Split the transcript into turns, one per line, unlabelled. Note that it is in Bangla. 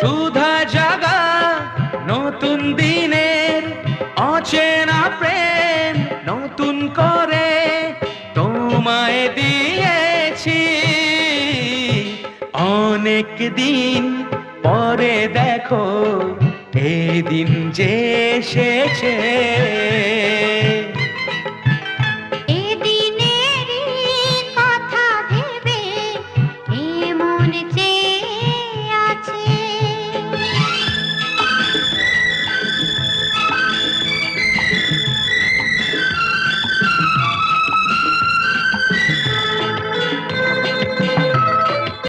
সুধা জাগা নতুন দিনের অচেনা প্রেম নতুন করে তোমায় দিয়েছি। অনেক দিন পরে দেখো এই দিন যে এসেছে।
এদিনেরই কথা ভেবে এমন চেয়ে